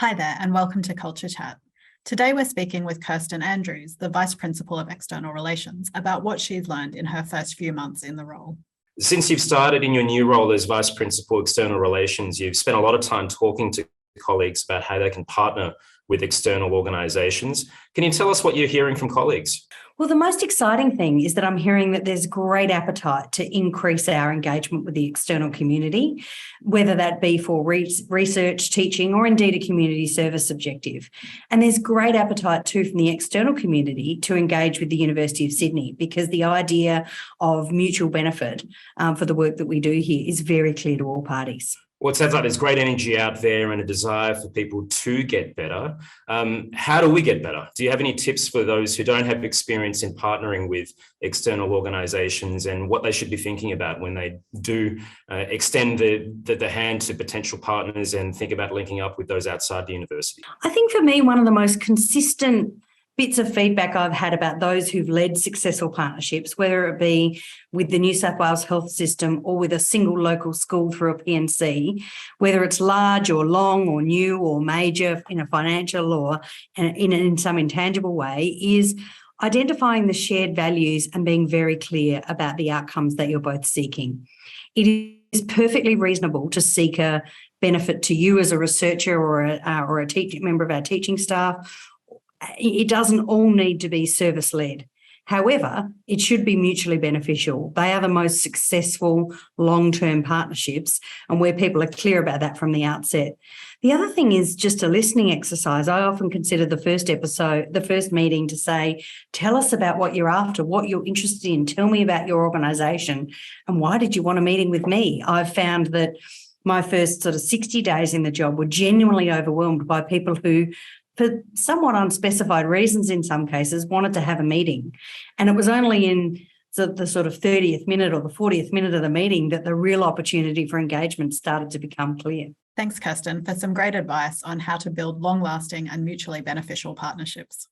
Hi there, and welcome to Culture Chat. Today we're speaking with Kirsten Andrews, the Vice Principal of External Relations, about what she's learned in her first few months in the role. Since you've started in your new role as Vice Principal External Relations, you've spent a lot of time talking to colleagues about how they can partner with external organisations. Can you tell us what you're hearing from colleagues? Well, the most exciting thing is that I'm hearing that there's great appetite to increase our engagement with the external community, whether that be for research, teaching, or indeed a community service objective. And there's great appetite too from the external community to engage with the University of Sydney, because the idea of mutual benefit for the work that we do here is very clear to all parties. Well, it sounds like there's great energy out there and a desire for people to get better. How do we get better? Do you have any tips for those who don't have experience in partnering with external organisations and what they should be thinking about when they do extend the hand to potential partners and think about linking up with those outside the university? I think for me, one of the most consistent bits of feedback I've had about those who've led successful partnerships, whether it be with the New South Wales health system or with a single local school through a PNC, whether it's large or long or new or major in a financial or in some intangible way, is identifying the shared values and being very clear about the outcomes that you're both seeking. It is perfectly reasonable to seek a benefit to you as a researcher or a teaching member of our teaching staff. It doesn't all need to be service-led. However, it should be mutually beneficial. They are the most successful long-term partnerships, and where people are clear about that from the outset. The other thing is just a listening exercise. I often consider the first meeting to say, tell us about what you're after, what you're interested in, tell me about your organisation, and why did you want a meeting with me? I've found that my first sort of 60 days in the job were genuinely overwhelmed by people who, for somewhat unspecified reasons in some cases, wanted to have a meeting. And it was only in the sort of 30th minute or the 40th minute of the meeting that the real opportunity for engagement started to become clear. Thanks, Kirsten, for some great advice on how to build long-lasting and mutually beneficial partnerships.